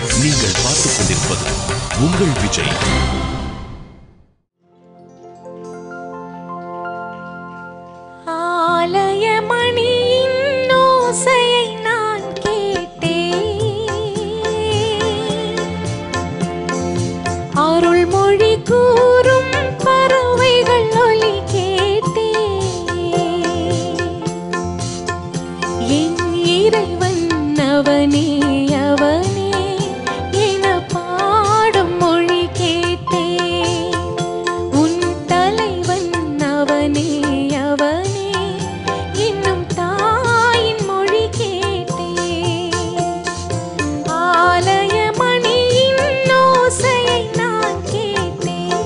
நீங்கள் பார்த்துக் கொண்டிருப்பது உங்கள் விஜய். ஆலயமணியின் ஓசையை நான் கேட்டேன், அருள்மொழி கூறும் பறவைகள் ஒலி கேட்டேன். என் இறைவன் அவனே அவனே என பாடும் மொழி கேட்டேன். உன் தலைவன் அவனே அவனே இன்னும் தாயின் மொழி கேட்டேன். ஆலயமணியின் ஓசையை நான் கேட்டேன்.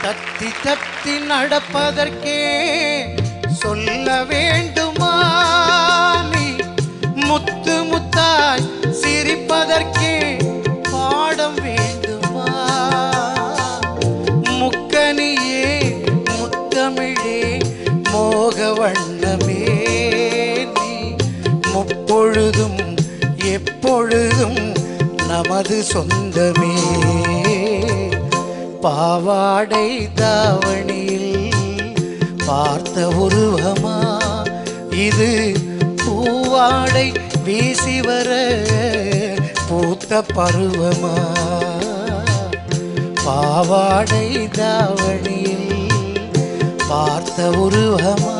தத்தி தத்தி நடப்பதற்கே சொல்ல வேண்டுமா, நீ முத்து முத்தாய் சிரிப்பதற்கே பாடம் வேண்டுமா, முக்கனியே முத்தமிழே மோக வண்ணமே, நீ முப்பொழுதும் எப்பொழுதும் நமது சொந்தமே. பாவாடை தாவணியில் பார்த்த உருவமா இது, பூவாடை வீசி வர பூத்த பருவமா. பாவாடை தாவணியில் பார்த்த உருவமா.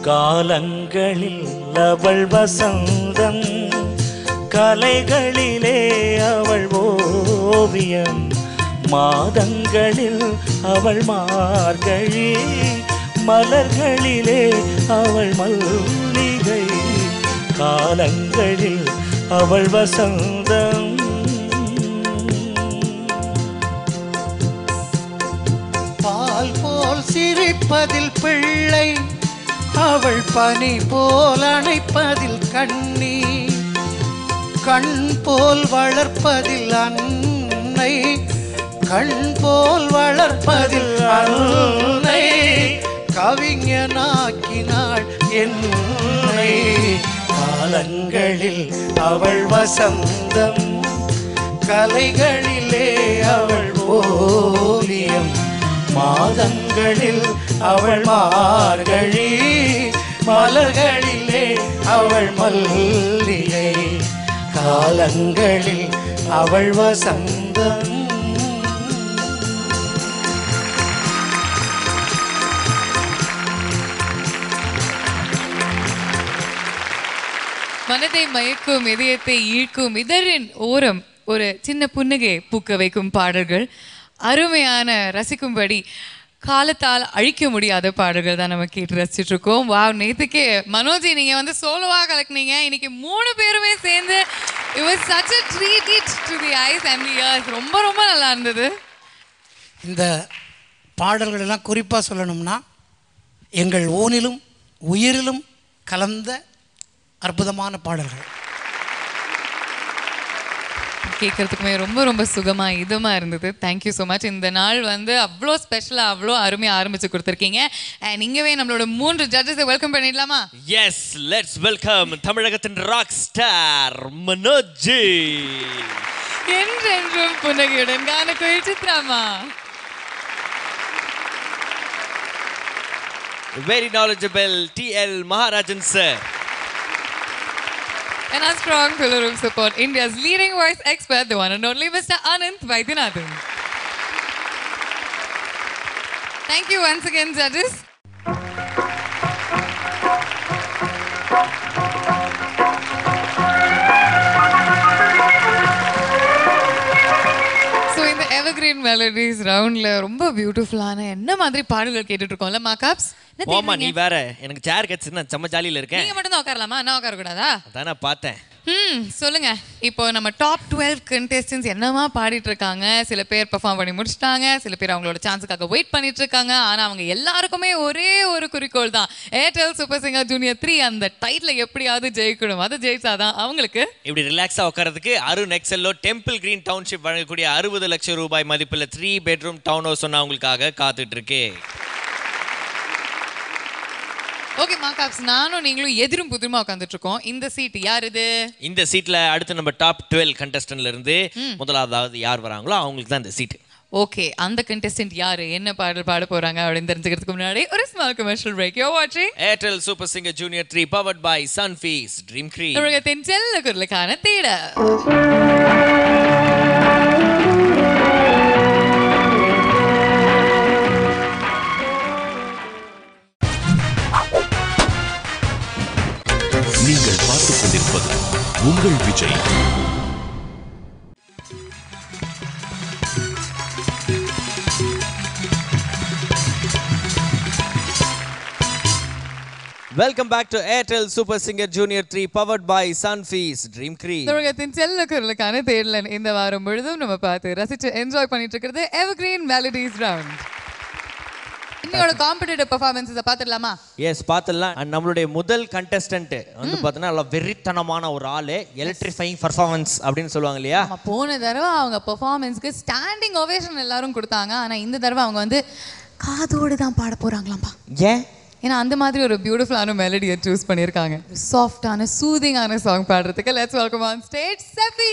காலங்களில் அவள் வசந்தம், கலைகளிலே அவள் ஓவியம், மாதங்களில் அவள் மார்கழி, மலர்களிலே அவள் மல்லிகை. காலங்களில் அவள் வசந்தம். பால் போல் சிரிப்பதில் பிள்ளை, அவள் பனி போல் அணைப்பதில் கண்ணி, கண் போல் வளர்ப்பதில் அன்னை, கண் போல் வளர்ப்பதில் அன்னை, கவிஞனாக்கினாள் என்னை. காலங்களில் அவள் வசந்தம், கலைகளிலே அவள் ஓவியம், மாதங்களில் அவள் மார்கழி, மலர்களிலே அவள் மல்லிகை. காலங்களில் அவள் வசந்தம். மனதை மயக்கும், இதயத்தை ஈர்க்கும், இதழின் ஓரம் ஒரு சின்ன புன்னகை பூக்க வைக்கும் பாடல்கள், அருமையான ரசிக்கும்படி காலத்தால் அழிக்க முடியாத பாடல்கள் தான் நம்ம கேட்டு ரசிச்சுட்டு இருக்கோம். வா, நேற்றுக்கே மனோஜி நீங்கள் வந்து சோலோவாக கலக்குனீங்க, இன்னைக்கு 3 பேருமே சேர்ந்து it was such a treat to the eyes and the ears. ரொம்ப ரொம்ப நல்லா இருந்தது. இந்த பாடல்கள் எல்லாம் குறிப்பாக சொல்லணும்னா எங்கள் ஊனிலும் உயிரிலும் கலந்த அற்புதமான பாடல்கள். கேட்கறதுக்குமே ரொம்ப ரொம்ப சுகமா இதமா இருந்தது. Thank you so much. இந்த நாள் வந்து அவ்வளோ ஸ்பெஷலாக அவ்வளோ அருமையாக ஆரம்பிச்சு கொடுத்துருக்கீங்க. அண்ட் இங்கவே நம்மளோட 3 ஜட்ஜஸை வெல்கம் பண்ணிடலாமா? எஸ், லெட்ஸ் வெல்கம் தமிழகத்தின் ராக் ஸ்டார் மனோஜ், என்றென்றும் புன்னகையுடன் கானக்குயில் சித்ராமா, very knowledgeable TL Maharajan sir, and our strong pillar of support, India's leading voice expert, the one and only Mr. Ananth Vaidyanathan. Thank you once again, judges. So in the Evergreen Melodies roundல ரொம்ப பியூட்டிஃபுல்லான என்ன மாதிரி பாடல்கள் கேட்டுட்டு இருக்கோம்ல மாகாப்ஸ்? ஓமா நீ வேற, எனக்கு சேர் கட்சினா செம்ம ஜாலியில இருக்கேன். நீங்க மட்டும் தான் உட்காரலாமா? நான் உட்கார கூடாதா? அதானே பார்த்தேன். சொல்லுங்க. இப்போ நம்ம டாப் 12 கண்டெஸ்டன்ஸ் என்னமா பாடிட்டு இருக்காங்க. சில பேர் பெர்ஃபார்ம் பண்ணி முடிச்சிட்டாங்க, சில பேர் அவங்களோட சான்ஸுக்காக வெயிட் பண்ணிட்டு இருக்காங்க. ஆனா அவங்க எல்லாருக்குமே ஒரே ஒரு குறிக்கோள் தான், ஏர்டெல் சூப்பர் சிங்கர் ஜூனியர் 3 அந்த டைட்டில் எப்படியாவது ஜெயிக்கணும். அது ஜெயிச்சாதான் அவங்களுக்கு இப்படி ரிலாக்ஸா உட்காரதுக்கு அருண் எக்ஸெல்லோ டெம்பிள் கிரீன் டவுன்ஷிப் வழங்கக்கூடிய 60 லட்சம் ரூபாய் மதிப்புள்ள 3 பெட்ரூம் டவுன் ஹவுஸ் ஒன்று அவங்களுக்காக காத்துட்டு இருக்கு. ஓகே மார்க்ஸ், நானும் நீங்களும் எதிரும் புதிருமா உட்காந்துட்டு இருக்கோம். இந்த சீட் யார் இது? இந்த சீட்ல அடுத்து நம்ம டாப் 12 கண்டெஸ்டன்ட்ல இருந்து முதலாவது யார் வராங்களோ அவங்களுக்கு தான் இந்த சீட். ஓகே, அந்த கண்டெஸ்டன்ட் யாரு, என்ன பாடல் பாட போறாங்க அப்படின்னு தெரிஞ்சுக்கிறதுக்கு முன்னாடி ஒரு ஸ்மால் கமர்ஷியல் பிரேக். யூ வாட்சிங் Airtel super singer junior 3 powered by Sunfeast dream cream. தமிழகத்தின் செல்ல குரலுக்கான தேடல். நீங்கள் பார்த்துக் கொண்டிருப்பது உங்கள் Vijay. Welcome back to Airtel super singer junior 3 powered by Sunfeast dream cream. தமிழகத்தின் செல்ல குரலுக்கான தேடல். இந்த வாரம் முழுதும் நம்ம பார்த்து ரசிச்சு என்ஜாய் பண்ணிட்டு இருக்கிறது எவர்கிரீன் மெலடிஸ் ரவுண்ட். இன்னையோட காம்படிட்டிவ் பெர்ஃபார்மன்ஸை பார்த்துடலாமா? எஸ், பார்த்துடலாம். நம்மளுடைய முதல் கண்டெஸ்டன்ட் வந்து பார்த்தீங்கன்னா வெறித்தனமான ஒரு ஆளு, எலக்ட்ரிஃபைங் பர்ஃபார்மன்ஸ் அப்படின்னு சொல்லுவாங்க இல்லையா. போன தடவை அவங்க பெர்ஃபார்மன்ஸ்க்கு ஸ்டாண்டிங் ஓவேஷன் எல்லாரும் கொடுத்தாங்க. ஆனா இந்த தடவை அவங்க வந்து காதோடு தான் பாட போறாங்களாம்பா. ஏன்? ஏன்னா அந்த மாதிரி ஒரு பியூட்டிஃபுல்லான மெலடியை சூஸ் பண்ணியிருக்காங்க, சாஃப்டான சூதிங்கான சாங் பாடுறதுக்கு. லெட்ஸ் வெல்கம் ஆன் ஸ்டேஜ் செஃபி.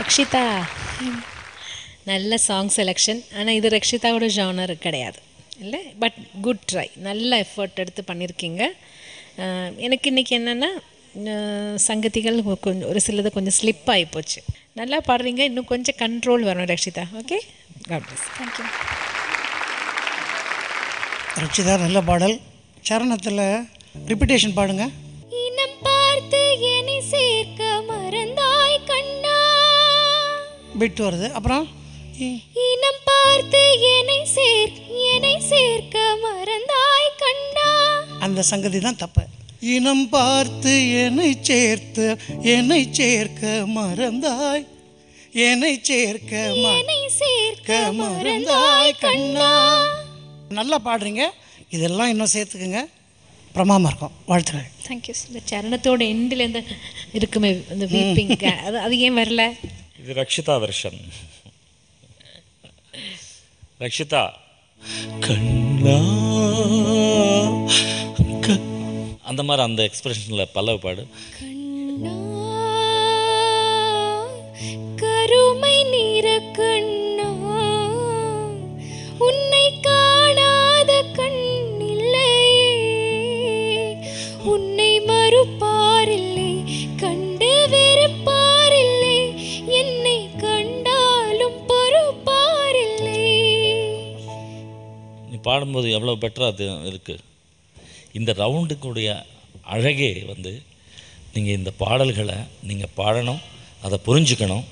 ரக்ஷிதா நல்ல சாங் செலெக்ஷன். ஆனால் இது ரக்ஷிதாவோட ஜானர் கிடையாது இல்லை, பட் குட் ட்ரை. நல்ல எஃபர்ட் எடுத்து பண்ணியிருக்கீங்க. எனக்கு இன்றைக்கி என்னென்னா சங்கதிகள் கொஞ்சம் ஒரு சிலது கொஞ்சம் ஸ்லிப் ஆகி போச்சு. நல்லா பாடுறீங்க, இன்னும் கொஞ்சம் கண்ட்ரோல் வரணும் Rakshita. Okay, god bless. Thank you. Rakshita நல்ல பாடல். சரணத்தில் ரிப்பிட்டேஷன் பாடுங்க. இனம் பார்த்து என்னை சேர்க்க மறந்தாய் கண்ணா. பிட் வருது. அப்புறம் இனம் பார்த்து என்னை சேர்க்க மறந்தாய் கண்ணா. அந்த சங்கதி தான் தப்பு. இனம் பார்த்து என்னை சேர்க்க மறந்தாய், என்னை சேர்க்க மறந்தாய் கண்ணா. நல்லா பாடுறீங்க. இதெல்லாம் இன்னும் சேர்த்துக்குங்க, பிரமாமா இருக்கும். வாழ்த்துக்கள். தேங்க்யூ. இந்த சரணத்தோட எண்டில் இந்த இருக்குமே இந்த வீப்பிங், அது ஏன் வரல? இது ரக்ஷிதா வெர்ஷன். ரக்ஷிதா கண்ணா அந்த மாதிரி அந்த எக்ஸ்பிரஷனில் பல்லவ பாடு. கண்ணா கருமை நிற கண்ணா, உன்னை காணாத கண்ணில்லையே, உன்னை மறுப்பாரில்லை, கண்டு வெறுப்பாரில்லை, என்னை கண்டாலும் பொறுப்பாரில்லை. நீ பாடும்போது எவ்வளோ பெட்டராக அது இருக்குது. இந்த ரவுண்டுக்குடைய அழகே வந்து நீங்கள் இந்த பாடல்களை நீங்கள் பாடணும், அதை புரிஞ்சுக்கணும்,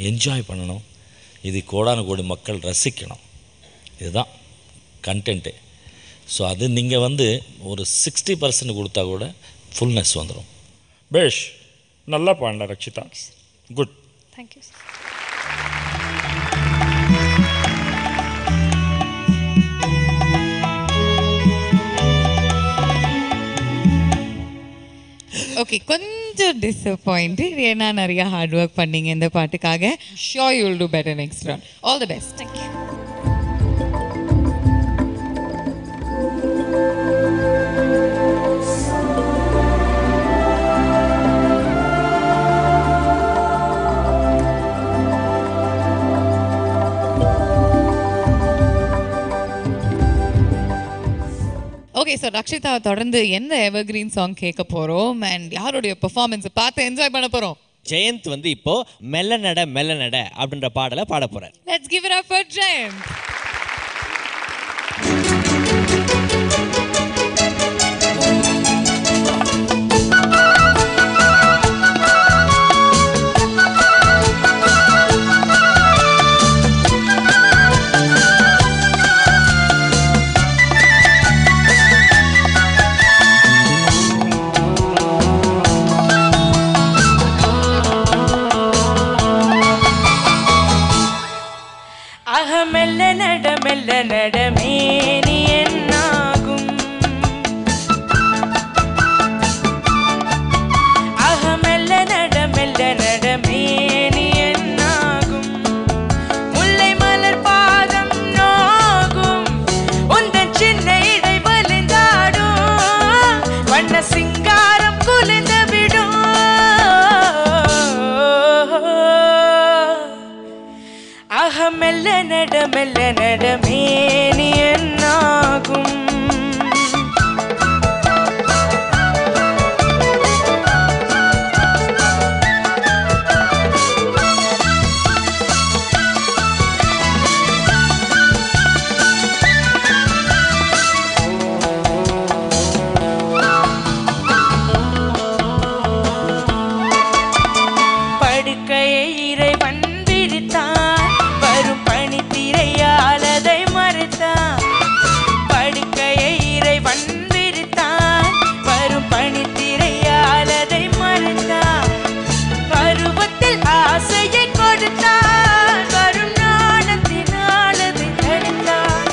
என்ஜாய் பண்ணணும், இது கோடான கோடி மக்கள் ரசிக்கணும். இதுதான் கண்டென்ட்டு. ஸோ அது நீங்கள் வந்து ஒரு 60% கொடுத்தா கூட ஃபுல்னஸ் வந்துடும். பேஷ், நல்லா பாடல ரக்ஷிதா. குட். தேங்க்யூ. ஓகே, கொஞ்சம் டிசப்பாயிண்டட். ஏன்னா நிறைய ஹார்ட் ஒர்க் பண்ணீங்க இந்த பாட்டுக்காக. Sure you will do better next round. All the best. Thank you. Okay, so Rakshitha தொடர்ந்து எந்த எவர்கிரீன் சாங் கேட்க போகிறோம் அண்ட் யாருடைய பெர்ஃபார்மன்ஸை பார்த்து என்ஜாய் பண்ண போகிறோம்? ஜெயந்த் வந்து இப்போ மெல்ல நட அப்படின்ற பாடலை பாட போறார். Let's give it up for Jayanth. மெல்ல நடமேனி என்னாகும், மெல்ல நடமேனி என்னாகும், முல்லை மலர் பாதம் நோகும், உந்தன் சின்ன இடை வலிந்தாடும், வண்ண சிங்காரம் குலிந்து விடும், மெல்ல நடமேனி என்னாகும். படுக்கையை இறைவன் விரித்தான், வரும் பனித்திரையால் அதை மறைத்தான். படுக்கையை இறைவன் விரித்தான், வரும் பனித்திரையால் அதை மறைத்தான். பருவத்தில் ஆசையை கொடுத்தான், வரும் நாணத்தினால் அதை தடுத்தான்,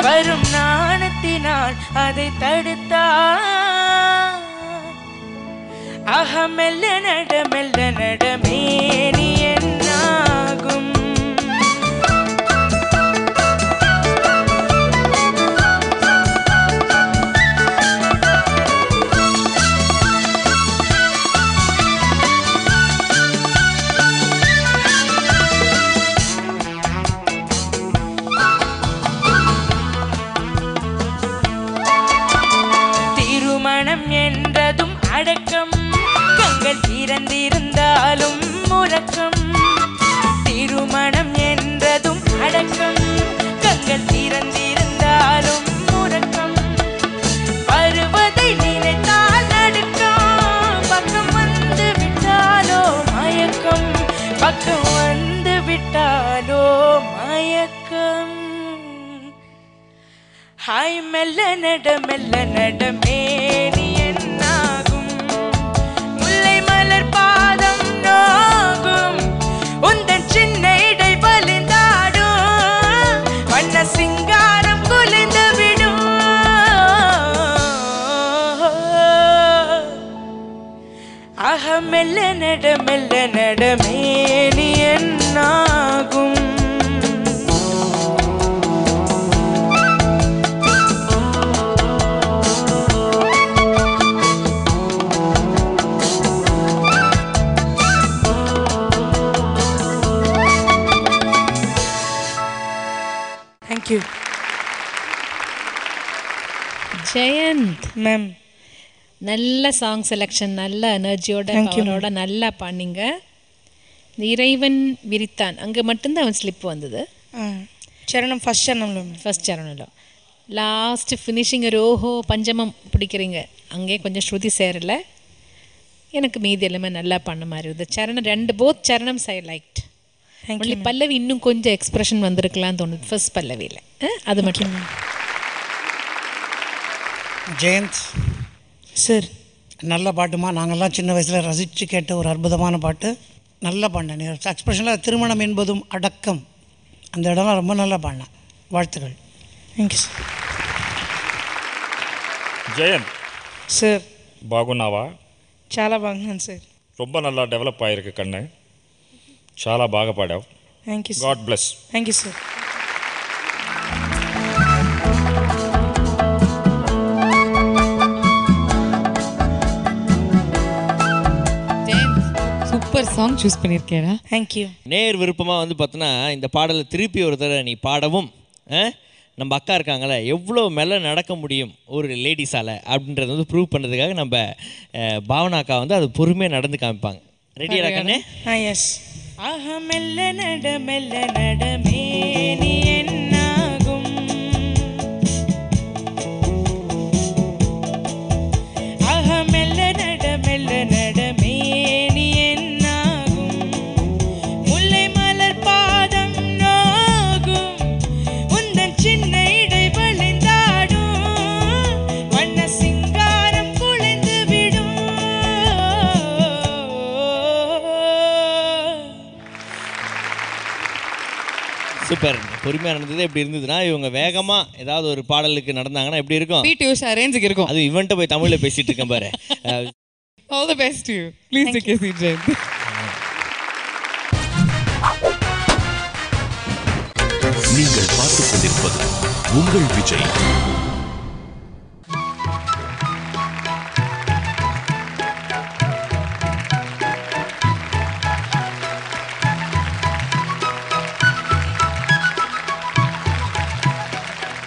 வரும் நாணத்தினால் அதை தடுத்தான். மெல்ல நடமேனி என்னாகும். கண்கள் திறந்திருந்தாலும் உறக்கம் திருமணம் என்றதும் அடக்கம் கண்கள் திறந்திருந்தாலும் உறக்கம் வருவதை நினைத்தால் நடுக்கம் பக்கம் வந்து விட்டாலோ மயக்கம் பக்கம் வந்து விட்டாலோ மயக்கம் ஹாய் மெல்ல நடமே நீ என்னாகும் முல்லை மலர் பாதம் நோகும் உந்தன் சின்ன இடை வலிந்தாடும் வண்ண சிங்காரம் குலைந்து விடும் ஆக மெல்ல நடமே நீ என்னாகும் Thank you. ஜெயந்த் மேம் நல்ல சாங் செலெக்ஷன், நல்ல எனர்ஜியோட பவரோட நல்லா பாடினீங்க. இறைவன் விரித்தான் அங்கே மட்டும்தான் அவன் ஸ்லிப் வந்தது. சரணம் ஃபர்ஸ்ட் சரணம்ல ஃபர்ஸ்ட் சரணம்ல லாஸ்ட் ஃபினிஷிங் ரோஹோ பஞ்சமம் பிடிக்கிறீங்க, அங்கே கொஞ்சம் ஸ்ருதி சேரலை. எனக்கு மீதி எல்லாமே நல்லா பண்ண மாதிரி இருந்தது. சரணம் ரெண்டு போத் சரணம் ஐ லைக்ட். ஒன்லி பல்லவி இன்னும் கொஞ்சம் எக்ஸ்பிரஷன் வந்திருக்கலாம்னு தோணுது ஃபர்ஸ்ட் பல்லவியில். அது மட்டும். ஜெயந்த் சார் நல்ல பாட்டுமா. நாங்கள்லாம் சின்ன வயசில் ரசித்து கேட்ட ஒரு அற்புதமான பாட்டு. நல்லா பாடினேன். நீ எக்ஸ்பிரஷனில் திருமணம் என்பதும் அடக்கம் அந்த இடம்லாம் ரொம்ப நல்லா பாடினேன். வாழ்த்துக்கள். Thank you sir. జయంత్ సార్ బాగున్నావా? చాలా బాగున్నాను సార్. ரொம்ப நல்லா డెవలప్ అయ్యారు కన్ను, చాలా బాగా పాడావు. Thank you God bless. Thank you sir. Super song choose பண்ணியிருக்கேடா. தேங்க்யூ. நேர் விருப்பமாக வந்து பார்த்தோன்னா இந்த பாடலை திருப்பி ஒரு தடவை நீ பாடவும், நம்ம அக்கா இருக்காங்களே எவ்வளோ மெல்ல நடக்க முடியும் ஒரு லேடிஸால் அப்படின்றத வந்து ப்ரூவ் பண்ணுறதுக்காக நம்ம பாவனா அக்கா வந்து அது பொறுமையாக நடந்து காமிப்பாங்க. ரெடியா கண்ணே? எஸ். ஆஹ மெல்ல நடமே நீ என்னாகும் ஆஹ மெல்ல நடமே நீ என்னாகும் முல்லை மலர் பாதம் நோகும் உந்தன் சின்ன இடை வலிந்தாடும் வண்ண சிங்காரம் குலைந்து விடும். சூப்பர். பொறுமையாக நடந்தது எப்படி இருந்ததுன்னா, இவங்க வேகமாக ஏதாவது ஒரு பாடலுக்கு நடந்தாங்கன்னா எப்படி இருக்கும்? பிடி உஷா ரேஞ்சுக்கு இருக்கும். அது இவன்ட்ட போய் தமிழில் பேசிட்டு இருக்கேன் பாரு. All the best to you. Please take a seat, Jayant. நீங்கள் பார்த்துக் கொண்டிருப்பது உங்கள் Vijay.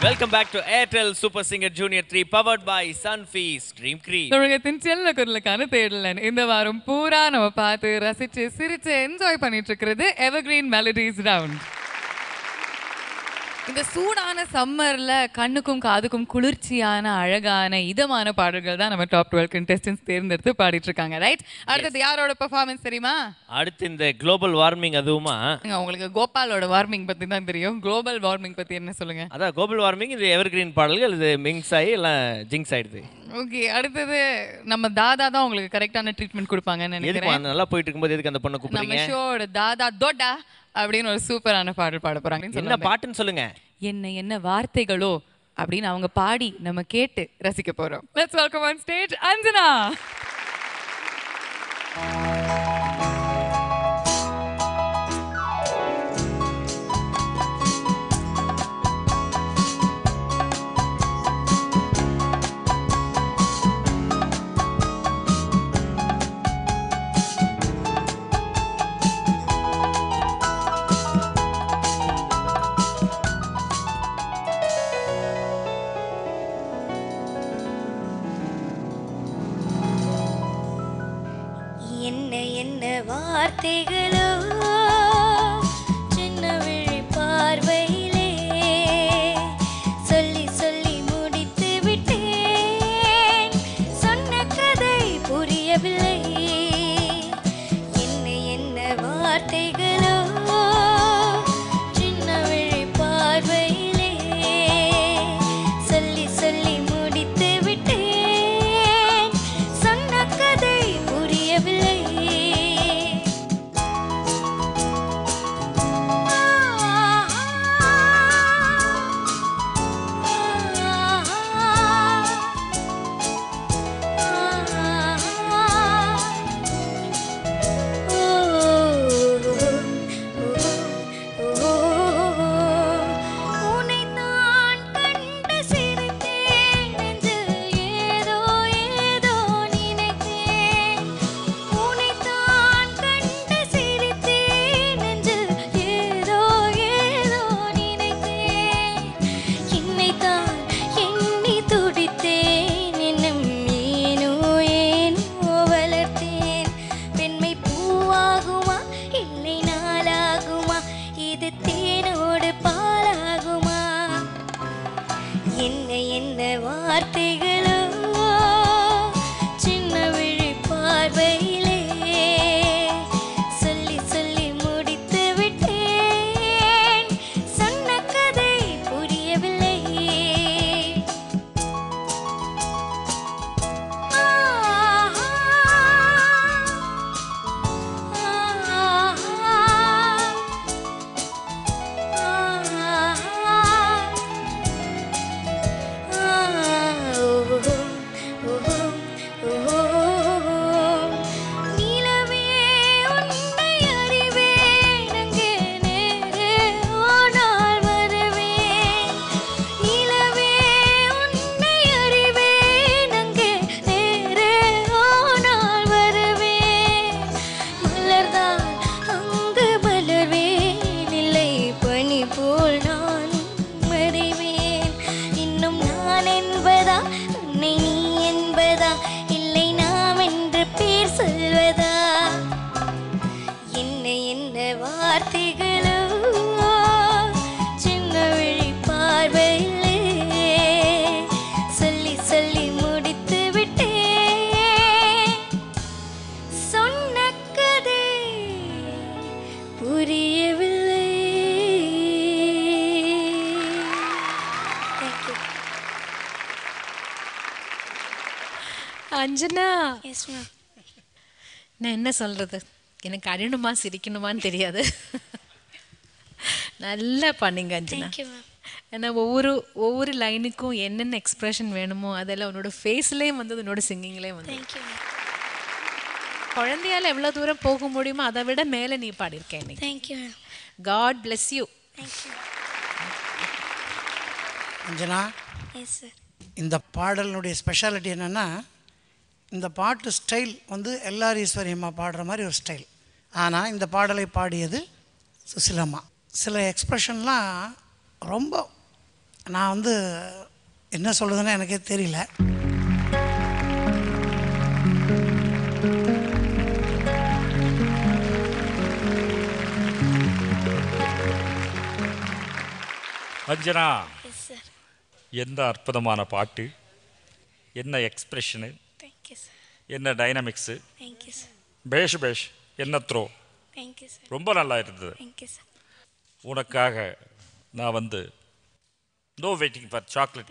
Welcome back to Airtel super singer junior 3 powered by Sunfeast dream cream. தமிழகத்தின் செல்ல குரலுக்கான தேடலன் இந்த வாரம் பூரா நம்ம பார்த்து ரசிச்சு சிரிச்சு என்ஜாய் பண்ணிட்டு இருக்கிறது எவர்கிரீன் மெலடிஸ் ரவுண்ட். இந்த சூடான சம்மர்ல கண்ணுக்கும் காதுக்கும் குளிர்ச்சியான அழகான இதமான பாடல்கள் தான் நம்ம டாப் 12 கண்டெஸ்டன்ஸ் தேர்ந்தெடுத்து பாடிட்டு இருக்காங்க. ரைட், அடுத்தது யாரோட பெர்ஃபார்மன்ஸ் தெரியுமா? அடுத்து இந்த குளோபல் வார்மிங் அதுவுமா? உங்களுக்கு கோபாலோட வார்மிங் பத்தி தான் தெரியும். குளோபல் வார்மிங் பத்தி என்ன சொல்லுங்க? அதான் குளோபல் வார்மிங், இது எவர்கிரீன் பாடல்கள், இது மிங்ஸ் ஆகி எல்லாம் ஜிங்ஸ் ஆயிடுது. ஓகே, அடுத்தது நம்ம தாதா தான் உங்களுக்கு கரெக்டான ட்ரீட்மெண்ட் கொடுப்பாங்கன்னு நினைக்கிறேன். நல்லா போயிட்டு இருக்கும்போது எதுக்கு அந்த பொண்ணை கூப்பிடுறீங்க? நம்ம ஷோட தாதா தோடா அப்படின்னு ஒரு சூப்பரான பாடல் பாட போறாங்க. என்ன பாட்டுன்னு சொல்லுங்க. என்ன வார்த்தைகளோ அப்படின்னு அவங்க பாடி நம்ம கேட்டு ரசிக்க போறோம். Let's welcome on stage Anjana. என்ன என்ன வார்த்தைகளோ சின்ன விழி பார்வையிலே சொல்லி சொல்லி முடித்து விட்டேன். சொன்ன கதை புரியவில்லை. என்ன என்ன வார்த்தைகளோ சின்ன விழி பார்வையிலே சொல்லி சொல்லி முடித்து விட்டேன். சொன்ன கதை புரியவில்லை. வார்த்தைகளோ சின்ன விழி பார்வையிலே சொல்லி சொல்லி முடித்து விட்டேன். சொன்ன கதை புரியவில்லை. வார்த்தைகளோ சின்ன விழி பார்வையிலே சொல்லி சொல்லி முடித்து விட்டேன். சொன்ன கதை புரியவில்லை. Anjana, yes ma'am. நான் என்ன சொல்கிறது, எனக்கு அழணுமா சிரிக்கணுமான்னு தெரியாது. நல்லா பண்ணீங்க அஞ்சனா. ஏன்னா ஒவ்வொரு லைனுக்கும் என்னென்ன எக்ஸ்ப்ரெஷன் வேணுமோ அதெல்லாம் உன்னோட ஃபேஸ்லேயும் வந்து உன்னோட சிங்கிங்லேயும் வந்து குழந்தையால் எவ்வளோ தூரம் போக முடியுமோ அதை விட மேலே நீ பாடியிருக்கேன் இன்னைக்கு. Thank you. God bless you. Anjana, yes sir. இந்த பாடலினுடைய ஸ்பெஷாலிட்டி என்னென்னா, இந்த பாட்டு ஸ்டைல் வந்து எல்ஆர் ஈஸ்வரி அம்மா பாடுற மாதிரி ஒரு ஸ்டைல். ஆனால் இந்த பாடலை பாடியது சுசிலம்மா. சில எக்ஸ்ப்ரெஷன்லாம் ரொம்ப நான் வந்து என்ன சொல்கிறதுன்னு எனக்கே தெரியல. அஞ்சனா, எந்த அற்புதமான பாட்டு, என்ன எக்ஸ்பிரஷனு, என்ன டைனமிக்ஸு, பேஷ் பேஷ், என்ன த்ரோ, ரொம்ப நல்லா இருந்தது. உனக்காக நான் வந்து no waiting for chocolate.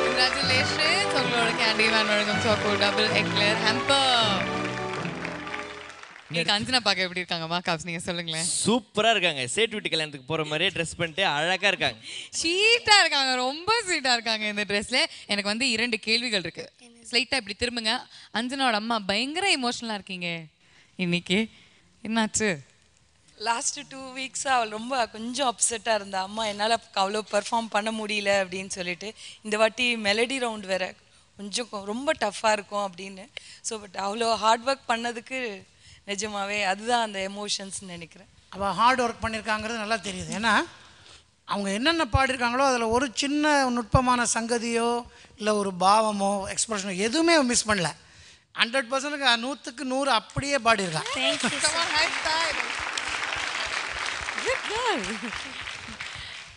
Congratulations, உங்களோட கேண்டி வேன் வழங்கும் சாக்கோ டபுள் எக்லேர் ஹேம்பர். நீங்க அஞ்சனா பார்க்க எப்படி இருக்காங்கம்மா? காப்ஸ் நீங்க சொல்லுங்களேன். சூப்பரா இருக்காங்க. சேட்டு வீட்டு கல்யாணத்துக்கு போற மாதிரியே ட்ரெஸ் பண்ணிட்டு அழகா இருக்காங்க. ஸ்வீட்டா இருக்காங்க, ரொம்ப ஸ்வீட்டா இருக்காங்க இந்த ட்ரெஸ்ல. எனக்கு வந்து 2 கேள்விகள் இருக்கு. ஸ்லைட்டா இப்படி திரும்புங்க. அஞ்சனாவோட அம்மா பயங்கர எமோஷனலா இருக்கீங்க இன்னைக்கு, என்னாச்சு? லாஸ்ட் 2 வீக்ஸாக அவள் ரொம்ப கொஞ்சம் அப்செட்டாக இருந்தா. அம்மா என்னால் அவ்வளோ பெர்ஃபார்ம் பண்ண முடியல அப்படின்னு சொல்லிட்டு. இந்த வாட்டி மெலடி ரவுண்ட் வேற கொஞ்சம் ரொம்ப டஃப்பாக இருக்கும் அப்படின்னு. ஸோ பட் அவ்வளோ ஹார்ட் ஒர்க் பண்ணதுக்கு நிஜமாவே அதுதான் அந்த எமோஷன்ஸ் நினைக்கிறேன். அவள் ஹார்ட் ஒர்க் பண்ணியிருக்காங்கிறது நல்லா தெரியுது. ஏன்னா அவங்க என்னென்ன பாடியிருக்காங்களோ அதில் ஒரு சின்ன நுட்பமான சங்கதியோ இல்லை ஒரு பாவமோ எக்ஸ்பிரஷனோ எதுவுமே மிஸ் பண்ணல. 100%க்கு 100க்கு 100 அப்படியே பாடியிருக்கான்.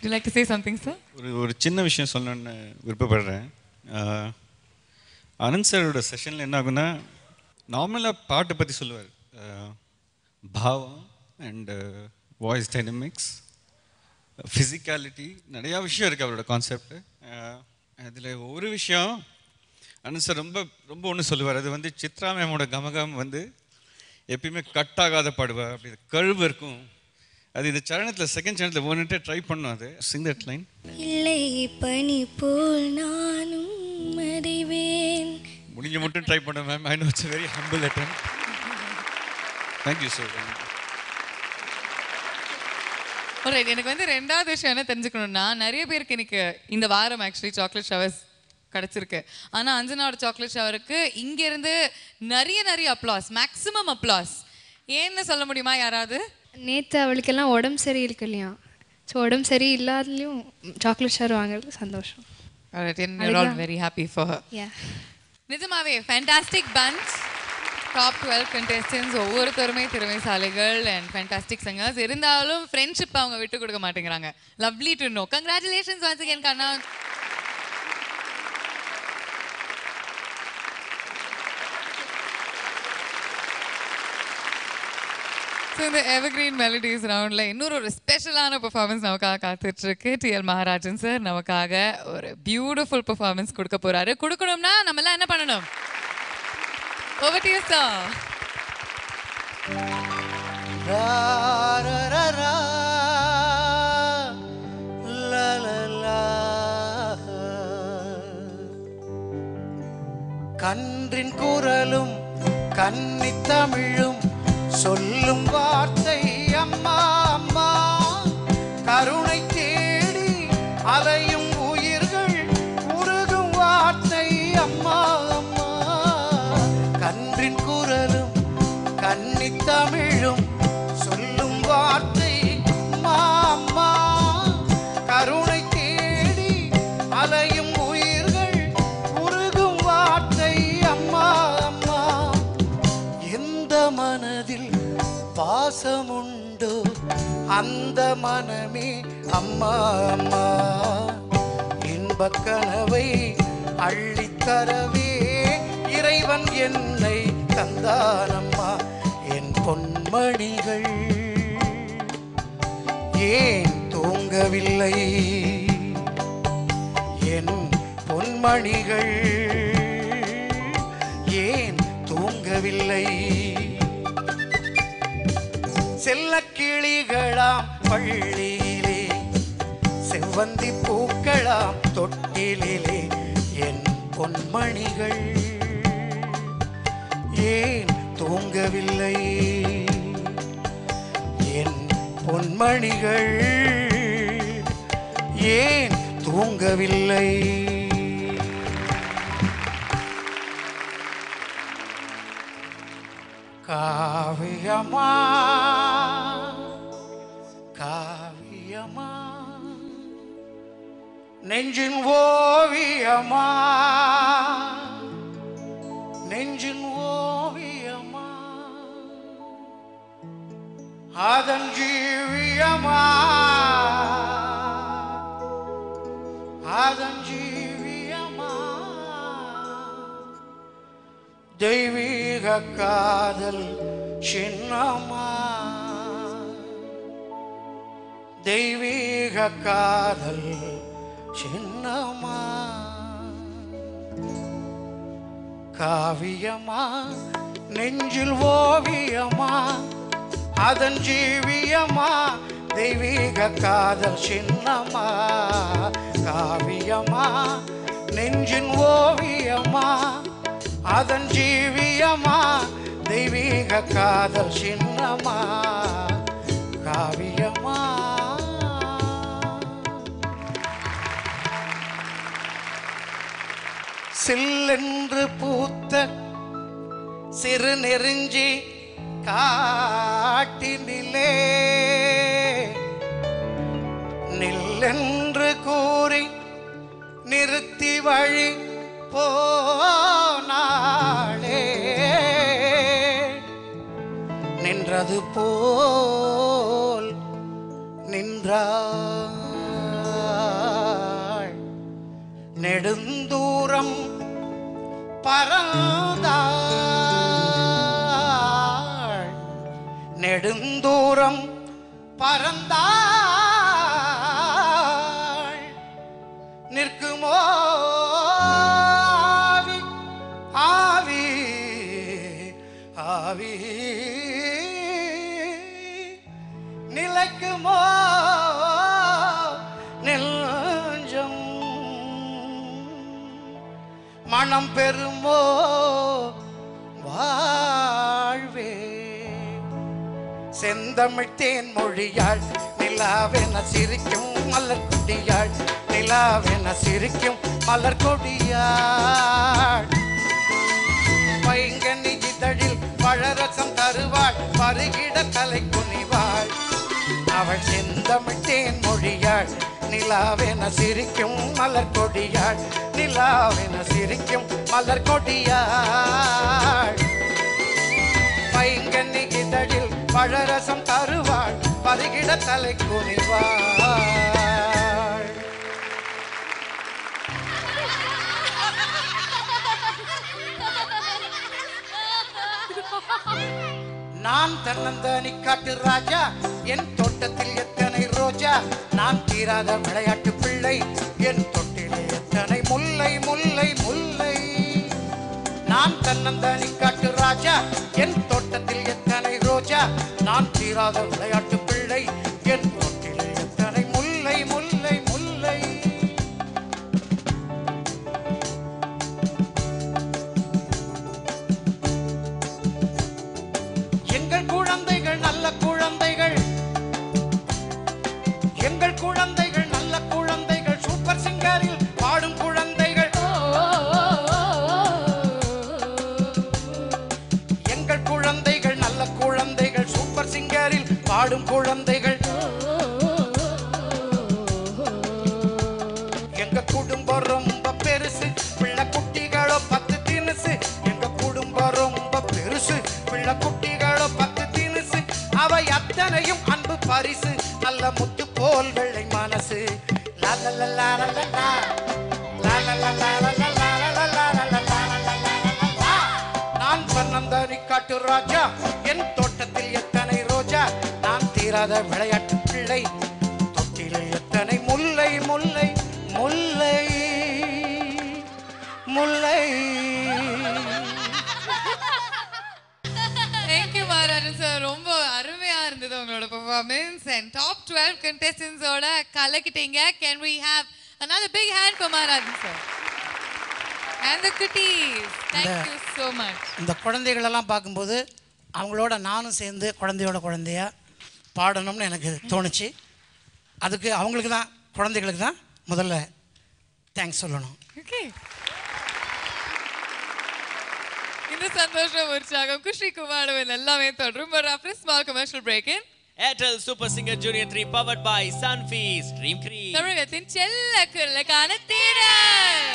You like to say something, sir? ஒரு சின்ன விஷயம் சொல்லணும்னு விருப்பப்படுறேன். ஆனந்த் சாரோட செஷனில் என்ன ஆகுன்னா, நார்மலாக பாட்டை பற்றி சொல்லுவார், பாவம் அண்டு வாய்ஸ் டைனமிக்ஸ், ஃபிசிக்காலிட்டி, நிறையா விஷயம் இருக்குது அவரோட கான்செப்ட். அதில் ஒரு விஷயம் ஆனந்த் சார் ரொம்ப ரொம்ப ஒன்று சொல்லுவார். அது வந்து சித்ரா மேமோட கமகம் வந்து எப்பயுமே கட் ஆகாத பாடுவார். அப்படி கழுவு இருக்கும். அது இந்த சரணத்தில் செகண்ட் சரணத்தில் ஒன்றுட்டே ட்ரை பண்ணோம். அது சிங் தட் லைன். இல்லை பனி போல் நானும் அறிவேன். முடிஞ்ச மட்டும் ட்ரை பண்ண ma'am. I know it's very humble attempt. Thank you sir. Alright, எனக்கு வந்து ரெண்டாவது விஷயம் என்ன தெரிஞ்சுக்கணும்னா, நிறைய பேருக்கு எனக்கு இந்த வாரம் ஆக்சுவலி சாக்லேட் ஷவர்ஸ் கிடச்சிருக்கு. ஆனால் அஞ்சனாவோட சாக்லேட் ஷவருக்கு இங்கேருந்து நிறைய அப்ளாஸ், மேக்ஸிமம் அப்ளாஸ். ஏன்னு சொல்ல முடியுமா யாராவது? நேற்று அவளுக்கெல்லாம் உடம்பு சரியிருக்கு இல்லையா, ஸோ உடம்பு சரி இல்லாதலையும் சாக்லேட் ஷவர் வாங்குறது சந்தோஷம். Very happy for her. நிஜமாவே ஃபேண்டாஸ்டிக் பஞ்ச். டாப் 12 கண்டெஸ்டன்ஸ் ஒவ்வொருத்தருமே திறமைசாலிகள் அண்ட் ஃபேண்டாஸ்டிக் சிங்கர்ஸ். இருந்தாலும் ஃப்ரெண்ட்ஷிப் அவங்க விட்டு கொடுக்க மாட்டேங்கிறாங்க. Lovely to know. Congratulations once again கண்ணா. ஸோ இந்த எவர்கிரீன் மெலடிஸ் ரவுண்டில் இன்னொரு ஸ்பெஷலான பெர்ஃபார்மன்ஸ் நமக்காக காத்துட்ருக்கு. டிஎல் மகாராஜன் சார் நமக்காக ஒரு பியூட்டிஃபுல் பெர்ஃபார்மன்ஸ் கொடுக்க போகிறாரு. கொடுக்கணும்னா நம்மளாம் என்ன பண்ணணும்? Over to you, sir. Ra ra ra ra la la la. கன்றின் குரலும் கன்னித் தமிழும் சொல்லும் வார்த்தை அம்மா அம்மா. கருணை தேடி அலையும் உயிர்கள் உருகும் வார்த்தை அம்மா அம்மா. கன்றின் குரலும் கன்னித் தமிழும் சொல்லும் வார்த்தை அம்மா அம்மா. கருணை தேடி அலையும் உயிர்கள் உருகும் வார்த்தை அம்மா அம்மா. எந்த மனதில் பாசமுண்டோ அந்த மனமே அம்மா அம்மா. இன்பக் கனவை அள்ளித்தரவே இறைவன் என்னை தந்தானம்மா. என் பொன்மணிகள் ஏன் தூங்கவில்லை? என் பொன்மணிகள் ஏன் தூங்கவில்லை? செல்லக்கிளிகளாம் பள்ளியிலே செவ்வந்தி பூக்களாம் தொட்டிலே என் பொன்மணிகள் ஏன் தூங்கவில்லை? என் பொன்மணிகள் ஏன் தூங்கவில்லை? காவியமா காவியமா நெஞ்சின் ஓவியமா நெஞ்சின் ஓவியமா அதன் ஜீவியமா அதன் ஜீவியமா. தெய்வீக காதல் சின்னமா தெய்வீக காதல் சின்னமா. காவியமா நெஞ்சில் ஓவியமா அதன் ஜீவியமா. தெய்வீக காதல் சின்னமா. காவியமா நெஞ்சின் ஓவியமா அதன் ஜீவியமா. தெய்வீக காதல் சின்னமா. காவியமா. சில்லென்று பூத்த சிறு நெருஞ்சி காட்டினிலே நில்லென்று கூறி நிறுத்தி வழி போனாளே, நின்றது போல் நின்றாள், நெடுந்தூரம் பறந்தாள், நெடுந்தூரம் பறந்தாள், நிற்குமோ ஆவி ஆவி நிலைக்குமோ நெஞ்சம், மனம் பெறுமோ வாழ்வே, செந்தமிழ் தேன் மொழியாள் நிலாவென சிரிக்கும் மலர் கொடியாள், நிலாவென சிரிக்கும் மலர் கொடியாள், பைங்கனி இதழில் பழரசம் தருவாள், பருகிட தலை குனிவாள், அவள் செந்தமிழ் தேன் மொழியாள் நிலாவென சிரிக்கும் மலர் கொடியாள், நிலாவென சிரிக்கும் மலர் கொடியாள், பைங்கனி இதழில் பழரசம் தருவாள், பருகிட தலை குனிவாள். நான் தன்னந்தனி காட்டு ராஜா, என் தோட்டத்தில் எத்தனை ரோஜா, நான் தீராத விளையாட்டு பிள்ளை, என் தொட்டிலே எத்தனை முல்லை முல்லை முல்லை. நான் தன்னந்தனி காட்டு ராஜா, என் தோட்டத்தில் எத்தனை ரோஜா, நான் தீராத விளையாட்டு பிள்ளை, என் தொட்டிலே எத்தனை முல்லை முல்லை முல்லை. எங்கள் குழந்தைகள் நல்ல குழந்தைகள், எங்கள் குழந்தைகள் நல்ல குழந்தைகள், சூப்பர் சிங்கரில் பாடும் குழந்தைகள், எங்கள் குழந்தைகள் நல்ல குழந்தைகள், சூப்பர் சிங்கரில் பாடும் குழந்தைகள், எங்க குடும்பம் ரொம்ப பெருசு, பிள்ளை குட்டிகளோ 10 தினுசு, எங்க குடும்பம் ரொம்ப பெருசு, பிள்ளை குட்டிகளோ 10 தினுசு, அவை அத்தனையும் அன்பு பரிசு, நல்ல முத்து போல் வெள்ளை மனசு. நான் பன்னந்தனி காட்டு ராஜா, என் தோட்டத்தில் எத்தனை ரோஜா, நான் தீராத விளையாட்டு பிள்ளை, தொட்டிலே எத்தனை முல்லை முல்லை முல்லை முல்லை. Thank you மாராஜன் சார், ரொம்ப அருமையா இருந்தது உங்களோட பெர்ஃபார்மன்ஸ் and top 12 contestants ஓட கலக்கிட்டீங்க. Can we have another big hand for Maharajan sir and the kitties? Thank you so much. இந்த குழந்தைகளெல்லாம் பார்க்கும்போது அவங்களோட நானும் சேர்ந்து குழந்தையோட குழந்தையா பாடணும்னு எனக்கு தோணுச்சு. அதுக்கு அவங்களுக்கு தான், குழந்தைகளுக்கு தான் முதல்ல தேங்க்ஸ் சொல்லணும். ஓகே, இந்த சந்தோஷம் உற்சாகம் குஷி குமாரவன் எல்லாமே தொடரும். But after a small commercial break in Airtel Super Singer Junior 3 powered by Sunfeast Dream Cream. தமிழகத்தின் செல்ல குரலுக்கான தேடல்.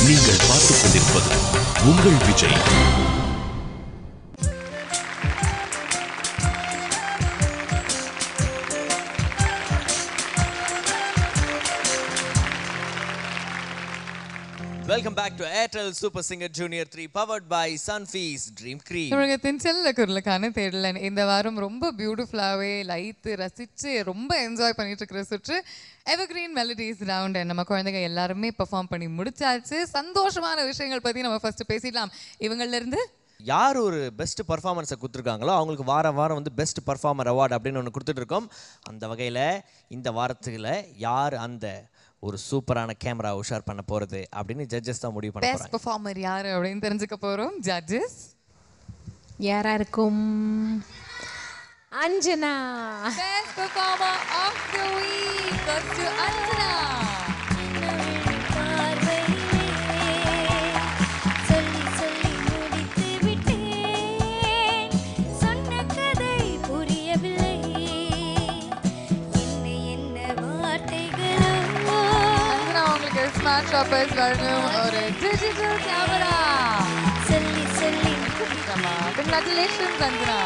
நீங்கள் பார்த்துக் கொண்டிருப்பது உங்கள் Vijay. Welcome back to Airtel Super Singer Junior 3 powered by Sunfeast Dream Cream. தமிழகத்தின் செல்ல குரலுக்கான தேடல் இந்த வாரம் ரொம்ப பியூட்டிஃபுல்லாகவே லைத்து ரசித்து ரொம்ப என்ஜாய் பண்ணிட்டு இருக்கிற சுற்று எவர்கிரீன் மெலடிஸ் ரவுண்ட். நம்ம குழந்தைங்க எல்லாருமே பெர்ஃபார்ம் பண்ணி முடிச்சாச்சு. சந்தோஷமான விஷயங்கள் பற்றி நம்ம ஃபர்ஸ்ட் பேசிடலாம். இவங்கள்லேருந்து யார் ஒரு பெஸ்ட் பர்ஃபார்மன்ஸை கொடுத்துருக்காங்களோ அவங்களுக்கு வாரம் வந்து பெஸ்ட் பர்ஃபார்மர் அவார்டு அப்படின்னு ஒன்று கொடுத்துட்ருக்கோம். அந்த வகையில் இந்த வாரத்தில் யார் அந்த ஒரு சூப்பரான கேமரா உஷார் பண்ண போகிறது அப்படின்னு ஜட்ஜஸ் தான் முடிவு பண்ண போகிறாங்க. பெஸ்ட் பர்ஃபார்மர் யார் அப்படின்னு தெரிஞ்சுக்க போகிறோம். ஜட்ஜஸ் யாராக இருக்கும்? Anjana. Best performer of the week goes to Anjana. சொல்லி சொல்லி முடித்து விட்டேன், சொன்ன கதை புரியவில்லை, என்ன என்ன வார்த்தைகளோ. அஞ்சனா உங்களுக்கு ஸ்மார்ட் ஷாப்பர்ஸ் வழங்கும் ஒரு டிஜிட்டல் கேமரா. சொல்லி சொல்லி கங்க்ராச்சுலேஷன்ஸ் அஞ்சனா.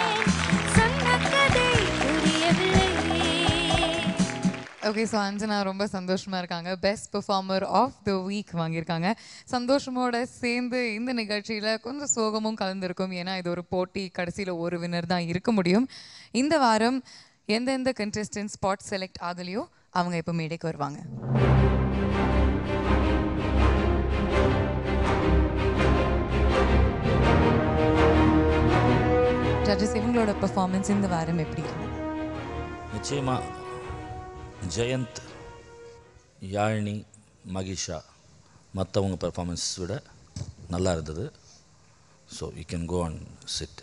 சொன்ன கதை புரியவில்லை. ஓகே, ஸோ அஞ்சனா ரொம்ப சந்தோஷமாக இருக்காங்க. Best performer of the week வாங்கியிருக்காங்க. சந்தோஷமோட சேர்ந்து இந்த நிகழ்ச்சியில் கொஞ்சம் சோகமும் கலந்துருக்கும். ஏன்னா இது ஒரு போட்டி, கடைசியில் ஒரு வின்னர் தான் இருக்க முடியும். இந்த வாரம் எந்தெந்த கண்டெஸ்டன்ட் ஸ்பாட் செலக்ட் ஆகலையோ அவங்க இப்போ மேடைக்கு வருவாங்க. ஜட்ஜஸ், இவங்களோட பெர்ஃபார்மன்ஸ் இந்த வாரம் எப்படி இருக்கு? நிச்சயமாக ஜெயந்த், யாழினி, மகிஷா மற்றவங்க பெர்ஃபார்மன்ஸ் விட நல்லா இருந்தது. So you can go and sit.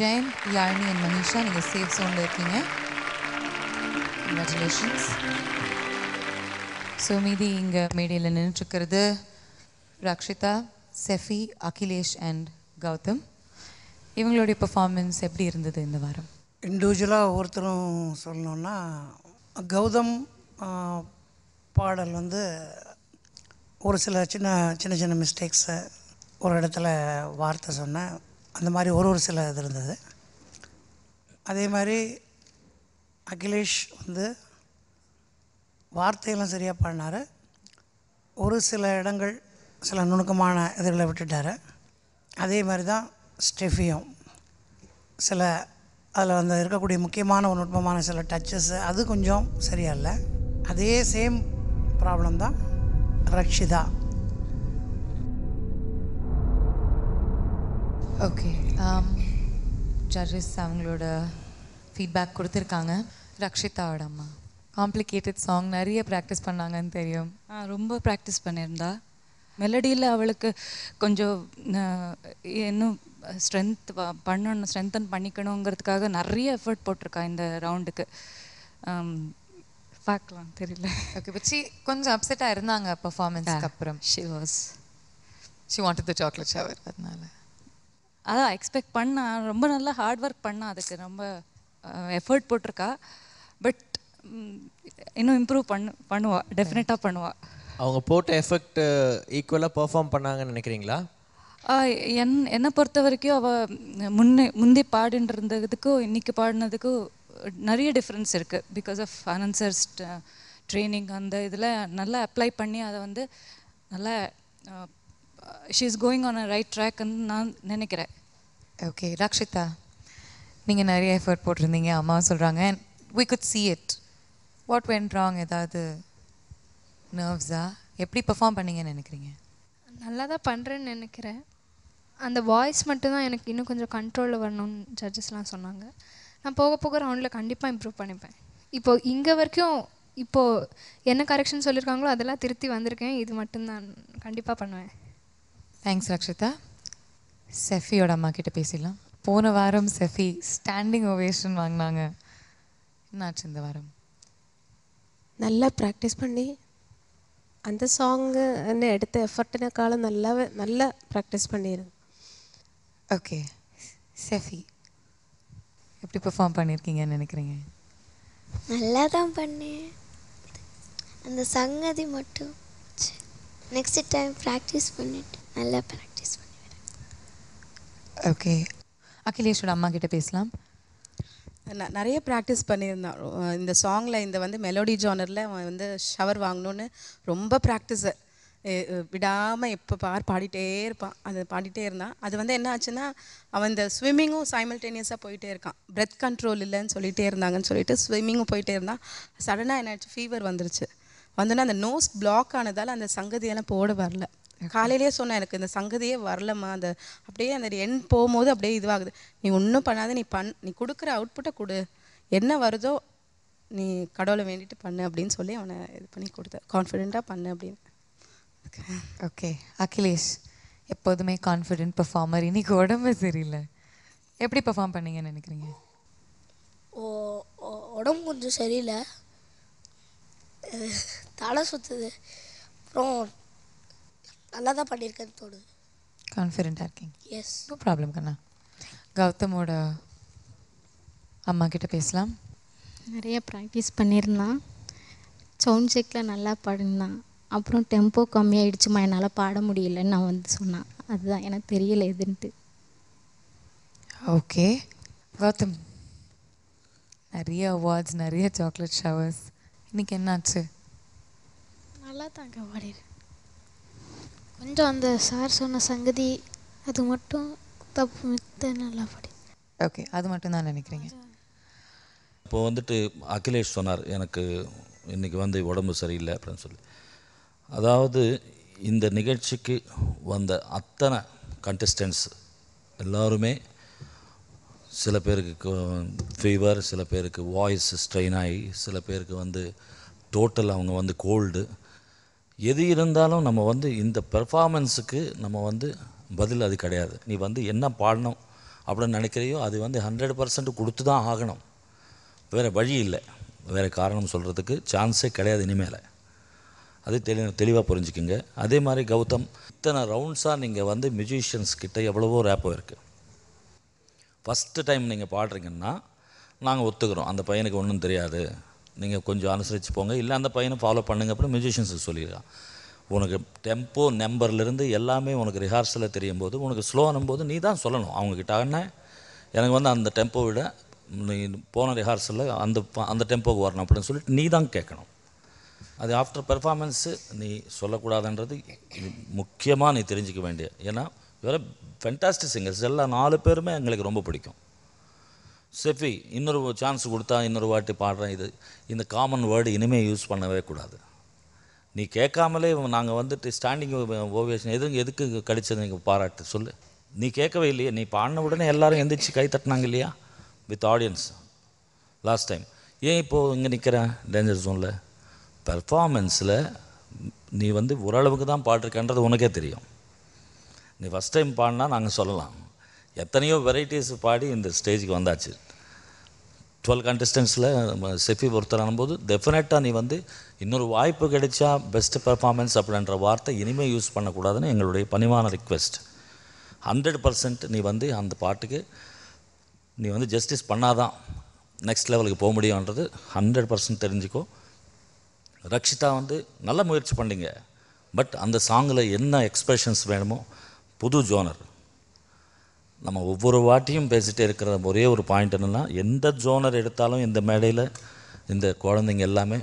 Jayanth, Yazhini and Manisha, நீங்கள் சேஃப் ஜோனில் இருக்கீங்க. கங்க்ராச்சுலேஷன்ஸ். ஸோ மீதி இங்கே மேடையில் நின்றுட்டுருக்கிறது ரக்ஷிதா, செஃபி, அகிலேஷ் அண்ட் கௌதம். இவங்களுடைய பெர்ஃபார்மன்ஸ் எப்படி இருந்தது இந்த வாரம்? இண்டிவிஜுவலாக ஒவ்வொருத்தரும் சொல்லணுன்னா, கௌதம் பாடல் வந்து ஒரு சில சின்ன சின்ன சின்ன மிஸ்டேக்ஸு, ஒரு இடத்துல வார்த்தை சொன்னேன், அந்த மாதிரி ஒரு சில இது இருந்தது. அதே மாதிரி அகிலேஷ் வந்து வார்த்தையெல்லாம் சரியாக பாடினார், ஒரு சில இடங்கள் சில நுணுக்கமான இதில் விட்டுட்டார். அதே மாதிரி தான் ஸ்டெஃபியும் சில அதில் வந்து இருக்கக்கூடிய முக்கியமான ஒரு நுட்பமான சில டச்சஸ்ஸு அது கொஞ்சம் சரியா இல்லை. அதே சேம் ப்ராப்ளம் தான் ரக்ஷிதா. ஓகே, ஜட்ஜஸ் அவங்களோட ஃபீட்பேக் கொடுத்துருக்காங்க. ரக்ஷிதாவோட அம்மா, காம்ப்ளிகேட்டட் சாங், நிறைய ப்ராக்டிஸ் பண்ணாங்கன்னு தெரியும். ரொம்ப ப்ராக்டிஸ் பண்ணியிருந்தா. மெலடியில் அவளுக்கு கொஞ்சம் இன்னும் ஸ்ட்ரென்தன் பண்ணிக்கணுங்கிறதுக்காக நிறைய எஃபர்ட் போட்டிருக்கா இந்த ரவுண்டுக்கு. பார்க்கலாம், தெரியல. ஓகே, பச்சி கொஞ்சம் அப்செட்டாக இருந்தாங்க பர்ஃபார்மன்ஸ்க்கு அப்புறம். She wanted the chocolate shower. அதனால அதான் எக்ஸ்பெக்ட் பண்ணா, ரொம்ப நல்லா ஹார்ட் ஒர்க் பண்ணா, அதுக்கு ரொம்ப எஃபர்ட் போட்டிருக்கா. பட் இன்னும் இம்ப்ரூவ் பண்ணுவா, டெஃபினட்டாக பண்ணுவா. அவங்க போட்ட எஃபெக்ட் ஈக்குவலாக பெர்ஃபார்ம் பண்ணாங்கன்னு நினைக்கிறீங்களா? என்னை பொறுத்த வரைக்கும் அவள் முந்தி பாடின்னு இருந்ததுக்கும் இன்றைக்கி பாடினதுக்கும் நிறைய டிஃப்ரென்ஸ் இருக்குது. Because of Anand sir's training அந்த இதில் நல்லா அப்ளை பண்ணி அதை வந்து நல்லா she is going on a right ட்ராக்ன்னு நான் நினைக்கிறேன். ஓகே, ரக்ஷிதா, நீங்கள் நிறைய எஃபர்ட் போட்டிருந்தீங்க, அம்மா சொல்கிறாங்க. And we could see it. What went wrong? ஏதாவது நர்வ்ஸா? எப்படி பெர்ஃபார்ம் பண்ணீங்கன்னு நினைக்கிறீங்க? நல்லா தான் பண்ணுறேன்னு நினைக்கிறேன். அந்த வாய்ஸ் மட்டும்தான் எனக்கு இன்னும் கொஞ்சம் கண்ட்ரோலில் வரணும்னு ஜட்ஜஸ்லாம் சொன்னாங்க. நான் போக போக ரவுண்டில் கண்டிப்பாக இம்ப்ரூவ் பண்ணிப்பேன். இப்போது இங்கே வரைக்கும் இப்போது என்ன கரெக்ஷன் சொல்லியிருக்காங்களோ அதெல்லாம் திருத்தி வந்திருக்கேன். இது மட்டும்தான் கண்டிப்பாக பண்ணுவேன். தேங்க்ஸ் ரக்ஷிதா. செஃபியோட அம்மா கிட்ட பேசிடலாம். போன வாரம் செஃபி ஸ்டாண்டிங் ஓவேஷன் வாங்கினாங்க, என்னாச்சு இந்த வாரம்? நல்லா ப்ராக்டிஸ் பண்ணி அந்த சாங்கு என்ன எடுத்த எஃபர்ட்டினேக்காളുம் நல்லா ப்ராக்டிஸ் பண்ணிடுங்க. ஓகே, செஃபி எப்படி பெர்ஃபார்ம் பண்ணியிருக்கீங்கன்னு நினைக்கிறீங்க? நல்லா தான் பண்ணேன், அந்த சங்கதி மட்டும் நெக்ஸ்ட் டைம் ப்ராக்டிஸ் பண்ணிட்டு நல்லா ப்ராக்டிஸ் பண்ணிவிடுறேன். ஓகே, அகிலேஷோட அம்மா கிட்ட பேசலாம். நிறைய ப்ராக்டிஸ் பண்ணியிருந்தான் இந்த சாங்கில். இந்த வந்து மெலோடி ஜானரில் அவன் வந்து ஷவர் வாங்கணுன்னு ரொம்ப ப்ராக்டிஸு விடாமல் எப்போ பாடிட்டே இருப்பான். அது பாடிட்டே இருந்தான். அது வந்து என்ன ஆச்சுன்னா, அவன் இந்த ஸ்விம்மிங்கும் சைமல்டேனியஸாக போயிட்டே இருக்கான். பிரெத் கண்ட்ரோல் இல்லைன்னு சொல்லிகிட்டே இருந்தாங்கன்னு சொல்லிட்டு ஸ்விம்மிங்கும் போயிட்டே இருந்தான். சடனாக என்னாச்சு, ஃபீவர் வந்துருச்சு. வந்தோன்னா அந்த நோஸ் பிளாக் ஆனதால் அந்த சங்கதியெல்லாம் போட வரல. காலையிலே சொன்னேன், எனக்கு இந்த சங்கதியே வரலம்மா, அந்த அப்படியே அந்த எண் போகும்போது அப்படியே இதுவாகுது, நீ ஒன்றும் பண்ணாத, நீ கொடுக்குற அவுட்புட்டை கொடு, என்ன வருதோ நீ கடவுளை வேண்டிட்டு பண்ணு அப்படின்னு சொல்லி அவனை இது பண்ணி கொடுத்தேன். கான்ஃபிடெண்ட்டாக பண்ணு அப்படின்னு. ஓகே, அகிலேஷ் எப்போதுமே கான்ஃபிடென்ட் பெர்ஃபார்மர், இன்னைக்கு உடம்பு சரியில்லை, எப்படி பெர்ஃபார்ம் பண்ணீங்கன்னு நினைக்கிறீங்க? உடம்பு கொஞ்சம் சரியில்லை, தலை சுற்றுது. அப்புறம் நல்லா தான் பண்ணியிருக்கேன்னு தோணுது. கான்ஃபிடென்ட்டாக இருக்கீங்க? எஸ். நோ ப்ராப்ளம் கண்ணா. கௌதமோட அம்மா கிட்ட பேசலாம். நிறைய ப்ராக்டிஸ் பண்ணியிருந்தான், சவுண்ட் செக்கில் நல்லா பாடினான். அப்புறம் டெம்போ கம்மியாயிடுச்சுமா, என்னால் பாட முடியலன்னு நான் வந்து சொன்னான். அதுதான் எனக்கு தெரியல எதுன்ட்டு. ஓகே கௌதம், நிறைய அவார்ட்ஸ், நிறைய சாக்லேட் ஷவர்ஸ், இன்னைக்கு என்னாச்சு? நல்லா தாங்க பாடிடு. கொஞ்சம் அந்த சார் சொன்ன சங்கதி அது மட்டும் தப்பு, மித்த நல்லா பாடி. ஓகே, அது மட்டும் தான் நினைக்கிறீங்க? இப்போ வந்துட்டு அகிலேஷ் சொன்னார் எனக்கு இன்றைக்கி வந்து உடம்பு சரியில்லை அப்படின்னு சொல்லி. அதாவது இந்த நிகழ்ச்சிக்கு வந்த அத்தனை கண்டஸ்டன்ட்ஸ் எல்லாருமே, சில பேருக்கு ஃபீவர், சில பேருக்கு வாய்ஸ் ஸ்ட்ரெயின் ஆகி, சில பேருக்கு வந்து டோட்டல் அவங்க வந்து கோல்டு. எது இருந்தாலும் நம்ம வந்து இந்த பெர்ஃபார்மன்ஸுக்கு நம்ம வந்து பதில் அது கிடையாது. நீ வந்து என்ன பாடணும் அப்படின்னு நினைக்கிறையோ அது வந்து 100% கொடுத்து தான் ஆகணும். வேறு வழி இல்லை, வேறு காரணம் சொல்கிறதுக்கு சான்ஸே கிடையாது இனிமேல். அது தெளிவாக புரிஞ்சுக்குங்க. அதே மாதிரி கௌதம், இத்தனை ரவுண்ட்ஸாக நீங்கள் வந்து மியூசிஷியன்ஸ் கிட்ட எவ்வளவோ ரேப்போ இருக்குது. ஃபஸ்ட்டு டைம் நீங்கள் பாடுறீங்கன்னா நாங்கள் ஒத்துக்கிறோம், அந்த பையனுக்கு ஒன்றும் தெரியாது, நீங்கள் கொஞ்சம் அனுசரித்து போங்க, இல்லை அந்த பையனை ஃபாலோ பண்ணுங்க அப்படின்னு மியூசிஷியன்ஸுக்கு சொல்லிடுறான். உனக்கு டெம்போ நம்பர்லேருந்து எல்லாமே உனக்கு ரிஹார்சலில் தெரியும் போது, உனக்கு ஸ்லோ ஆனும்போது நீ தான் சொல்லணும் அவங்கக்கிட்ட, ஆனால் எனக்கு வந்து அந்த டெம்போ விட நீ போன ரிஹார்சலில் அந்த டெம்போவுக்கு வரணும் அப்படின்னு சொல்லிட்டு நீ தான் கேட்கணும். அது ஆஃப்டர் பெர்ஃபார்மன்ஸு நீ சொல்லக்கூடாதுன்றது இது முக்கியமாக நீ தெரிஞ்சிக்க வேண்டிய. ஏன்னா வேறு ஃபென்டாஸ்டிக் சிங்கர்ஸ் எல்லாம் 4 பேருமே எங்களுக்கு ரொம்ப பிடிக்கும். செஃபி இன்னொரு சான்ஸ் கொடுத்தா இன்னொரு வாட்டி பாடுறேன், இந்த காமன் வேர்டு இனிமேல் யூஸ் பண்ணவே கூடாது. நீ கேட்காமலே நாங்கள் வந்துட்டு ஸ்டாண்டிங் ஓவியேஷன் எதுக்கு கிடைச்சது நீங்கள் பாராட்டு சொல்லு. நீ கேட்கவே இல்லையே, நீ பாடின உடனே எல்லோரும் எந்திரிச்சு கை தட்டினாங்க இல்லையா வித் ஆடியன்ஸ் லாஸ்ட் டைம். ஏன் இப்போது இங்கே நிற்கிறேன் டேஞ்சர் ஜோனில்? பெர்ஃபார்மன்ஸில் நீ வந்து ஓரளவுக்கு தான் பாடிருக்கன்றது உனக்கே தெரியும். நீ ஃபஸ்ட் டைம் பாடினா நாங்கள் சொல்லலாம், எத்தனையோ வெரைட்டிஸ் பாடி இந்த ஸ்டேஜுக்கு வந்தாச்சு. 12 கண்டஸ்டன்ஸில் செஃபி ஒருத்தரான போது டெஃபினட்டாக நீ வந்து இன்னொரு வாய்ப்பு கிடைச்சா பெஸ்ட்டு பெர்ஃபார்மன்ஸ் அப்படின்ற வார்த்தை இனிமேல் யூஸ் பண்ணக்கூடாதுன்னு எங்களுடைய பணிவான ரிக்வெஸ்ட். 100% நீ வந்து அந்த பாட்டுக்கு நீ வந்து ஜஸ்டிஸ் பண்ணாதான் நெக்ஸ்ட் லெவலுக்கு போக முடியுன்றது 100% தெரிஞ்சுக்கோ. ரக்ஷிதா வந்து நல்ல முயற்சி பண்ணிங்க, பட் அந்த சாங்கில் என்ன எக்ஸ்ப்ரெஷன்ஸ் வேணுமோ, புது ஜோனர். நம்ம ஒவ்வொரு வாட்டியும் பேசிகிட்டே இருக்கிற ஒரே ஒரு பாயிண்ட் என்னென்னா, எந்த ஜோனர் எடுத்தாலும் இந்த மேடையில் இந்த குழந்தைங்க எல்லாமே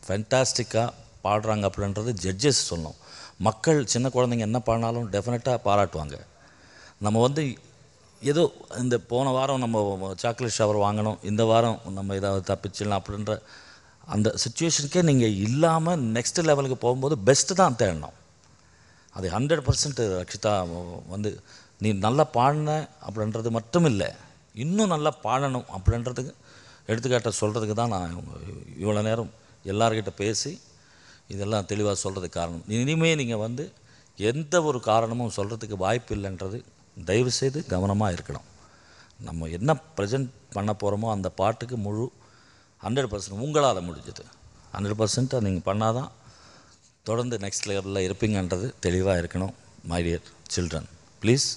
ஃபென்டாஸ்டிக்காக பாடுறாங்க அப்படின்றது ஜட்ஜஸ் சொல்லணும். மக்கள் சின்ன குழந்தைங்க என்ன பாடினாலும் டெஃபினட்டாக பாராட்டுவாங்க. நம்ம வந்து ஏதோ இந்த போன வாரம் நம்ம சாக்லேட் ஷவர் வாங்கணும், இந்த வாரம் நம்ம ஏதாவது தப்பிச்சிடலாம் அப்படின்ற அந்த சுச்சுவேஷனுக்கே நீங்கள் இல்லாமல் நெக்ஸ்ட் லெவலுக்கு போகும்போது பெஸ்ட்டு தான் தேடணும். அது 100% ரக்ஷிதா வந்து நீ நல்லா பாடின அப்படின்றது மட்டும் இல்லை, இன்னும் நல்லா பாடணும் அப்படின்றதுக்கு எடுத்துக்காட்ட சொல்கிறதுக்கு தான் நான் இவ்வளோ நேரம் எல்லார்கிட்ட பேசி இதெல்லாம் தெளிவாக சொல்கிறதுக்கு காரணம். இனிமேல் நீங்கள் வந்து எந்த ஒரு காரணமும் சொல்கிறதுக்கு வாய்ப்பு இல்லைன்றது தயவுசெய்து கவனமாக இருக்கணும். நம்ம என்ன ப்ரெசென்ட் பண்ண போகிறோமோ அந்த பாட்டுக்கு முழு 100% உங்களால் முடிஞ்சது 100% நீங்கள் பண்ணால் தான் தொடர்ந்து நெக்ஸ்ட் லெவலில் இருப்பீங்கன்றது தெளிவாக இருக்கணும். My dear children, please.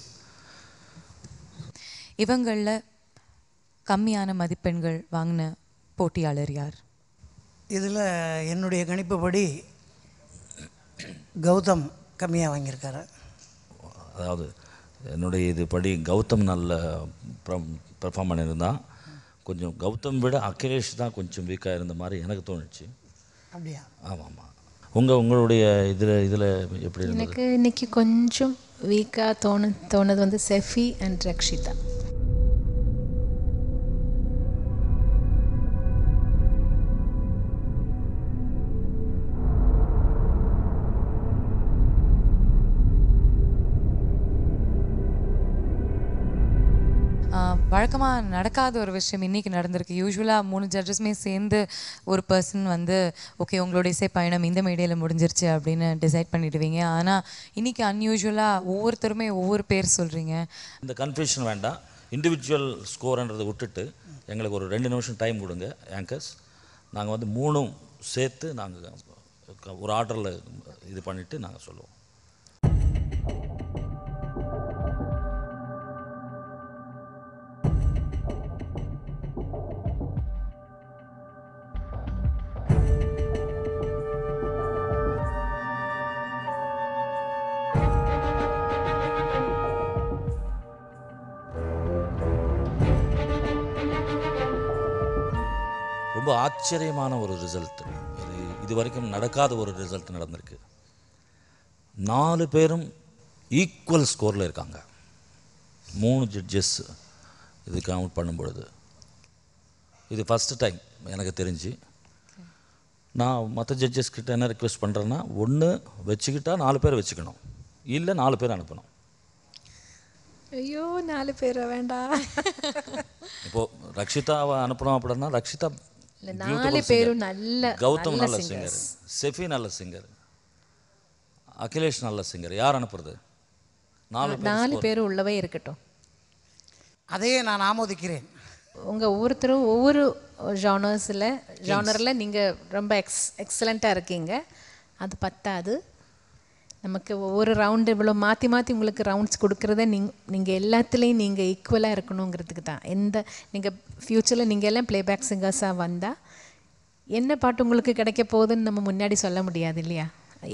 இவங்களில் கம்மியான மதிப்பெண்கள் வாங்கின போட்டியாளர் யார்? இதில் என்னுடைய கணிப்புப்படி கௌதம் கம்மியாக வாங்கியிருக்காரு. அதாவது என்னுடைய இதுபடி கௌதம் நல்ல பெர்ஃபார்ம் பண்ணியிருந்தான். கொஞ்சம் கௌதம் விட அகிலேஷ் தான் கொஞ்சம் வீக்காக இருந்த மாதிரி எனக்கு தோணுச்சு. அப்படியா? ஆமாம். உங்களுடைய இதில் எப்படி இருந்தது? எனக்கு இன்னைக்கு கொஞ்சம் வீக்காக தோணுது வந்து செஃபி அண்ட் ரக்ஷிதா. வழக்கமாக நடக்காத ஒரு விஷயம் இன்றைக்கி நடந்திருக்கு. யூஸ்வலாக 3 ஜட்ஜஸுமே சேர்ந்து ஒரு பர்சன் வந்து ஓகே உங்களோட இசை பயணம் இந்த மேடையில் முடிஞ்சிருச்சு அப்படின்னு டிசைட் பண்ணிடுவீங்க. ஆனால் இன்றைக்கி அன்யூஷுவலாக ஒவ்வொருத்தருமே ஒவ்வொரு பேர் சொல்கிறீங்க. இந்த கன்ஃபியூஷன் வேண்டாம். இண்டிவிஜுவல் ஸ்கோர்ன்றதை விட்டுட்டு எங்களுக்கு ஒரு 2 நிமிஷம் டைம் கொடுங்க ஆங்கர்ஸ். நாங்கள் வந்து 3 சேர்த்து நாங்கள் ஒரு ஆர்டரில் இது பண்ணிவிட்டு நாங்கள் சொல்லுவோம். ரொம்ப ஆச்சரியமான ஒரு ரிசல்ட். இது வரைக்கும் நடக்காத ஒரு ரிசல்ட் நடந்திருக்கு. 4 பேரும் ஈக்குவல் ஸ்கோரில் இருக்காங்க. 3 ஜட்ஜஸ் இது கவுண்ட் பண்ணும்பொழுது இது ஃபஸ்ட்டு டைம் எனக்கு தெரிஞ்சு. நான் மற்ற ஜட்ஜஸ் கிட்ட என்ன ரிக்வெஸ்ட் பண்ணுறேன்னா, ஒன்று வச்சுக்கிட்டா 4 பேர் வச்சுக்கணும், இல்லை 4 பேர் அனுப்பணும். ஐயோ 4 பேர் வேண்டாம். இப்போது ரக்ஷிதாவை அனுப்பணும் அப்படின்னா ரக்ஷிதா 4 பேரும் நல்ல கௌதம் நல்ல சிங்கர், செஃபி நல்ல சிங்கர், அகிலேஷ் நல்ல சிங்கர். யார் அனுப்புறது? 4 பேரும் உள்ளவே இருக்கட்டும். அதையே நான் ஆமோதிக்கிறேன். உங்கள் ஒவ்வொருத்தரும் ஒவ்வொரு ஜானரில் நீங்கள் ரொம்ப எக்ஸலண்ட்டாக இருக்கீங்க. அது பத்தாது. நமக்கு ஒவ்வொரு ரவுண்டு இவ்வளோ மாற்றி மாற்றி உங்களுக்கு ரவுண்ட்ஸ் கொடுக்குறத நீங்கள் எல்லாத்துலேயும் நீங்கள் ஈக்குவலாக இருக்கணுங்கிறதுக்கு தான். நீங்கள் ஃப்யூச்சரில் நீங்கள் எல்லாம் ப்ளேபேக் சிங்கர்ஸாக வந்தால் என்ன பாட்டு உங்களுக்கு கிடைக்க போகுதுன்னு நம்ம முன்னாடி சொல்ல முடியாது இல்லையா?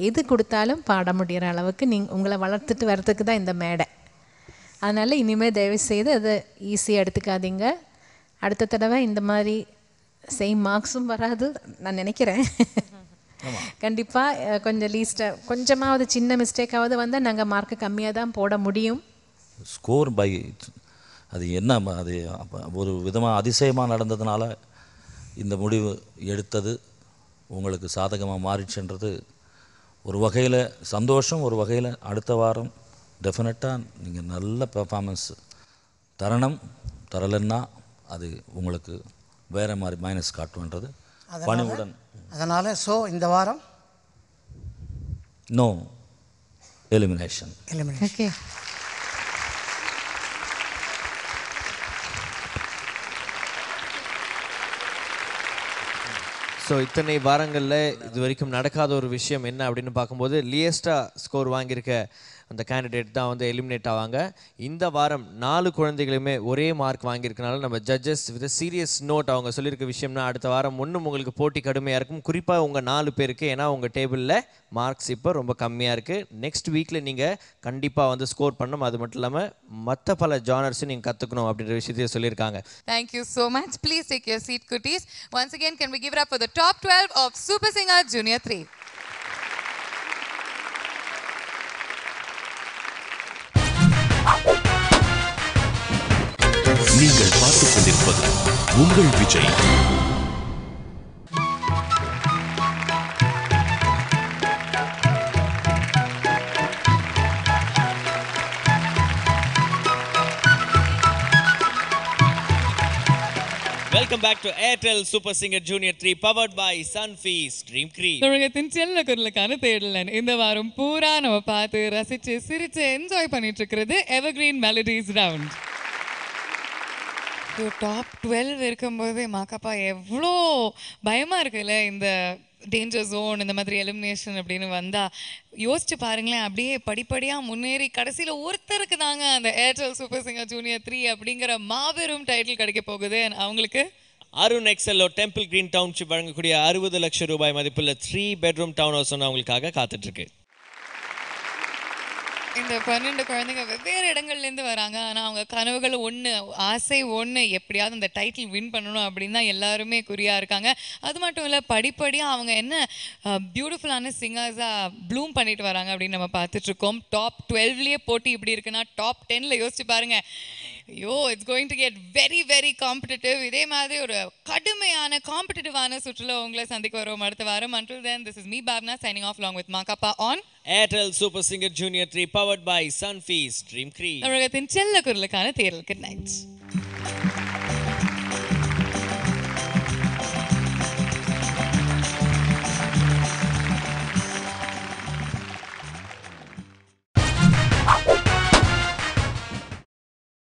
எது கொடுத்தாலும் பாட முடிகிற அளவுக்கு உங்களை வளர்த்துட்டு வர்றதுக்கு தான் இந்த மேடை. அதனால் இனிமேல் தயவுசெய்து அதை ஈஸியாக எடுத்துக்காதீங்க. அடுத்த தடவை இந்த மாதிரி சேம் மார்க்ஸும் வராது நான் நினைக்கிறேன். கண்டிப்பாக கொஞ்சம் கொஞ்சமாவது சின்ன மிஸ்டேக்காவது வந்தால் நாங்கள் மார்க்கு கம்மியாக தான் போட முடியும். ஸ்கோர் பை அது என்ன, அது ஒரு விதமாக அதிசயமாக நடந்ததுனால இந்த முடிவு எடுத்தது உங்களுக்கு சாதகமாக மாறிச்சுன்றது ஒரு வகையில் சந்தோஷம். ஒரு வகையில் அடுத்த வாரம் டெஃபினட்டாக நீங்கள் நல்ல பெர்ஃபார்மன்ஸ் தரலைன்னா அது உங்களுக்கு வேறு மாதிரி மைனஸ் காட்டுன்றது பணிவுடன். அதனால் இந்த வாரம் நோ எலிமினேஷன். ஓகே. ஸோ இத்தனை வாரங்களில் இது வரைக்கும் நடக்காத ஒரு விஷயம் என்ன அப்படின்னு பார்க்கும்போது லியஸ்ட்டாக ஸ்கோர் வாங்கியிருக்க அந்த கேண்டிடேட் தான் வந்து எலிமினேட் ஆவாங்க. இந்த வாரம் 4 குழந்தைகளுமே ஒரே மார்க் வாங்கியிருக்கனால நம்ம ஜட்ஜஸ் வித் சீரியஸ் நோட் அவங்க சொல்லியிருக்க விஷயம்னா, அடுத்த வாரம் இன்னும் உங்களுக்கு போட்டி கடுமையாக இருக்கும், குறிப்பாக உங்கள் 4 பேருக்கு. ஏன்னா உங்கள் டேபிளில் மார்க்ஸ் இப்போ ரொம்ப கம்மியாக இருக்குது. நெக்ஸ்ட் வீக்கில் நீங்கள் கண்டிப்பாக வந்து ஸ்கோர் பண்ணணும். அது மட்டும் இல்லாமல் மற்ற பல ஜானர்ஸும் நீங்கள் கற்றுக்கணும் அப்படின்ற விஷயத்தையும் சொல்லியிருக்காங்க. Thank you so much. Please take your seat, cuties. Once again, can we give it up for the top 12 of Super Singer Junior 3? நீங்கள் பார்த்துக் கொண்டிருப்பது உங்கள் Vijay. Welcome back to Airtel Super Singer Junior 3 powered by Sunfeast Dream Cream. தமிழகத்தின் செல்ல குரலுக்கான தேடலன் இந்த வாரம் பூரா நம்ம பார்த்து ரசிச்சு சிரிச்சு என்ஜாய் பண்ணிட்டு இருக்கிறது எவர்கிரீன் மெலடிஸ் ரவுண்ட். டாப் 12 இருக்கும்போது மாக்கப்பா எவ்வளோ பயமாக இருக்குல்ல. இந்த டேஞ்சர் ஜோன் இந்த மாதிரி எலிமினேஷன் அப்படின்னு வந்தால் யோசிச்சு பாருங்களேன். அப்படியே படிப்படியாக முன்னேறி கடைசியில் ஒருத்தருக்கு தாங்க அந்த ஏர்டெல் சூப்பர் சிங்கர் ஜூனியர் 3 அப்படிங்கிற மாபெரும் டைட்டில் கிடைக்க போகுது. அவங்களுக்கு அருண் எக்ஸலோ டெம்பிள் கிரீன் டவுன்ஷிப் வழங்கக்கூடிய 60 லட்சம் ரூபாய் மதிப்புள்ள 3 பெட்ரூம் டவுன் ஹவுஸ் ஒன்று அவங்களுக்காக காத்துட்ருக்கு. இந்த 12 குழந்தைங்க வெவ்வேறு இடங்கள்லேருந்து வராங்க. ஆனால் அவங்க கனவுகள் ஒன்று, ஆசை ஒன்று, எப்படியாவது இந்த டைட்டில் வின் பண்ணணும் அப்படின்னு தான் எல்லாருமே குறியாக இருக்காங்க. அது மட்டும் இல்லை, படிப்படியாக அவங்க என்ன பியூட்டிஃபுல்லான சிங்கர்ஸாக ப்ளூம் பண்ணிட்டு வராங்க அப்படின்னு நம்ம பார்த்துட்ருக்கோம். டாப் 12லேயே போட்டி இப்படி இருக்குன்னா டாப் 10ல் யோசிச்சு பாருங்கள். ஐயோ, it's going to get very very competitive. இதே மாதிரி ஒரு கடுமையான காம்படிட்டிவான சுற்றுலா உங்களை சந்திக்க வரும் அடுத்த வாரம். Until then, this is me Bhavna signing off along with Makappa on Airtel Super Singer Junior 3 powered by Sunfeast Dream Cream. தமிழகத்தின் செல்ல குரலுக்கான தேடல். Good night.